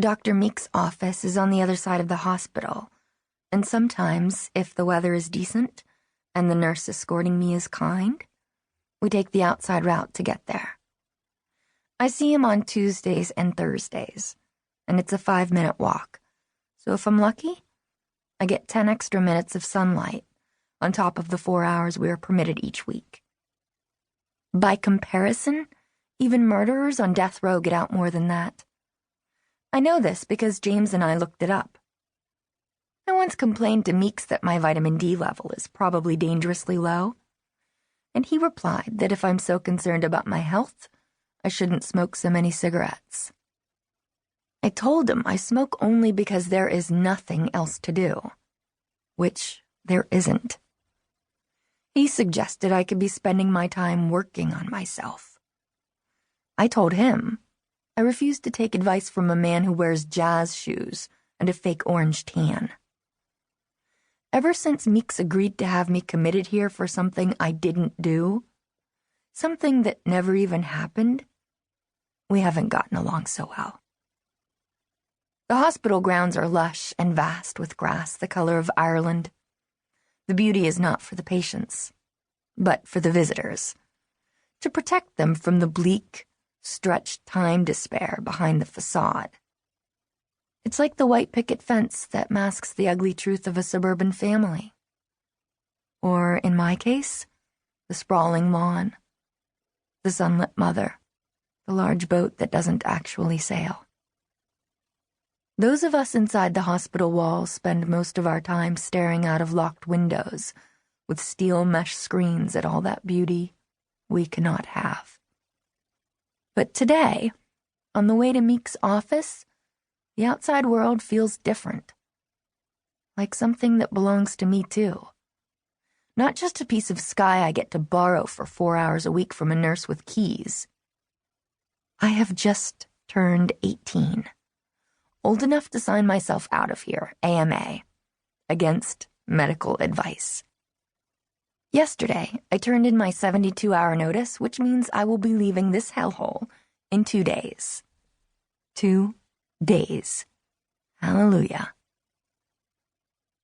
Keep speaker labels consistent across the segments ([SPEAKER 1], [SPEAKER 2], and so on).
[SPEAKER 1] Dr. Meek's office is on the other side of the hospital, and sometimes, if the weather is decent and the nurse escorting me is kind, we take the outside route to get there. I see him on Tuesdays and Thursdays, and it's a 5-minute walk, so if I'm lucky, I get 10 extra minutes of sunlight on top of the 4 hours we are permitted each week. By comparison, even murderers on death row get out more than that. I know this because James and I looked it up. I once complained to Meeks that my vitamin D level is probably dangerously low, and he replied that if I'm so concerned about my health, I shouldn't smoke so many cigarettes. I told him I smoke only because there is nothing else to do, which there isn't. He suggested I could be spending my time working on myself. I told him I refuse to take advice from a man who wears jazz shoes and a fake orange tan. Ever since Meeks agreed to have me committed here for something I didn't do, something that never even happened, we haven't gotten along so well. The hospital grounds are lush and vast with grass the color of Ireland. The beauty is not for the patients, but for the visitors, to protect them from the bleak, stretched time despair behind the facade. It's like the white picket fence that masks the ugly truth of a suburban family. Or, in my case, the sprawling lawn, the sunlit mother, the large boat that doesn't actually sail. Those of us inside the hospital walls spend most of our time staring out of locked windows with steel mesh screens at all that beauty we cannot have. But today, on the way to Meek's office, the outside world feels different. Like something that belongs to me too. Not just a piece of sky I get to borrow for 4 hours a week from a nurse with keys. I have just turned 18. Old enough to sign myself out of here, AMA, against medical advice. Yesterday, I turned in my 72-hour notice, which means I will be leaving this hellhole in 2 days. 2 days. Hallelujah.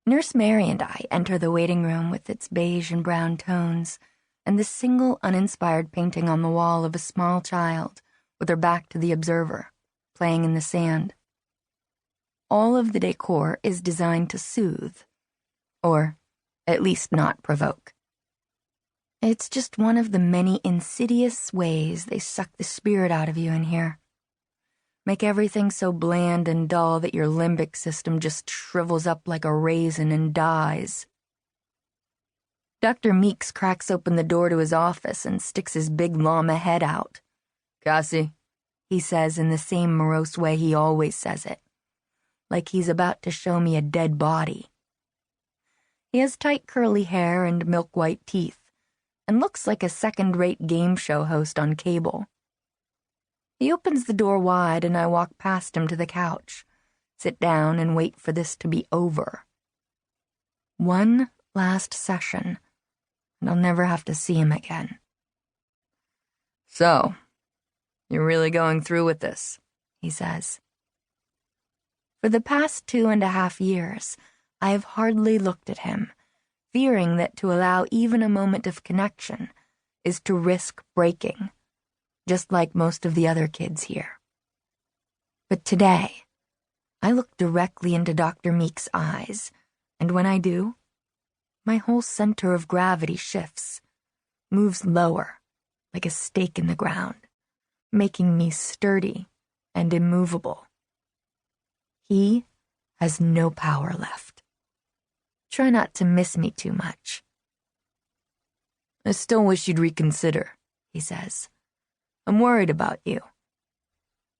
[SPEAKER 1] Nurse Mary and I enter the waiting room with its beige and brown tones and the single uninspired painting on the wall of a small child with her back to the observer, playing in the sand. All of the decor is designed to soothe, or at least not provoke. It's just one of the many insidious ways they suck the spirit out of you in here. Make everything so bland and dull that your limbic system just shrivels up like a raisin and dies. Dr. Meeks cracks open the door to his office and sticks his big llama head out. "Cassie," he says in the same morose way he always says it, like he's about to show me a dead body. He has tight curly hair and milk-white teeth, and looks like a second-rate game show host on cable. He opens the door wide and I walk past him to the couch, sit down and wait for this to be over. One last session, and I'll never have to see him again. "So, you're really going through with this," he says. For the past 2.5 years, I have hardly looked at him, fearing that to allow even a moment of connection is to risk breaking, just like most of the other kids here. But today, I look directly into Dr. Meek's eyes, and when I do, my whole center of gravity shifts, moves lower, like a stake in the ground, making me sturdy and immovable. He has no power left. Try not to miss me too much. "I still wish you'd reconsider," he says. "I'm worried about you."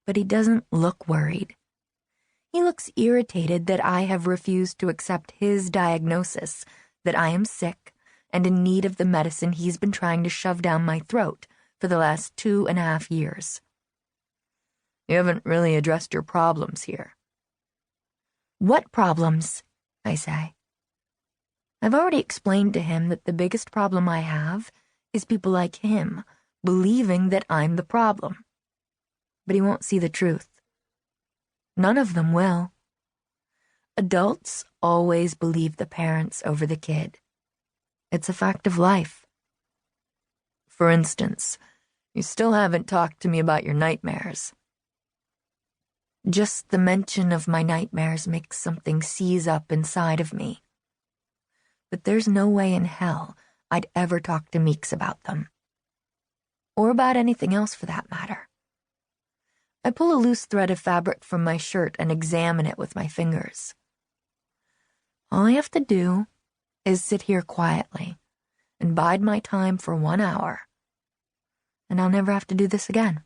[SPEAKER 1] But he doesn't look worried. He looks irritated that I have refused to accept his diagnosis that I am sick and in need of the medicine he's been trying to shove down my throat for the last 2.5 years. "You haven't really addressed your problems here." "What problems?" I say. I've already explained to him that the biggest problem I have is people like him believing that I'm the problem. But he won't see the truth. None of them will. Adults always believe the parents over the kid. It's a fact of life. For instance, you still haven't talked to me about your nightmares. Just the mention of my nightmares makes something seize up inside of me. But there's no way in hell I'd ever talk to Meeks about them. Or about anything else for that matter. I pull a loose thread of fabric from my shirt and examine it with my fingers. All I have to do is sit here quietly and bide my time for 1 hour, and I'll never have to do this again.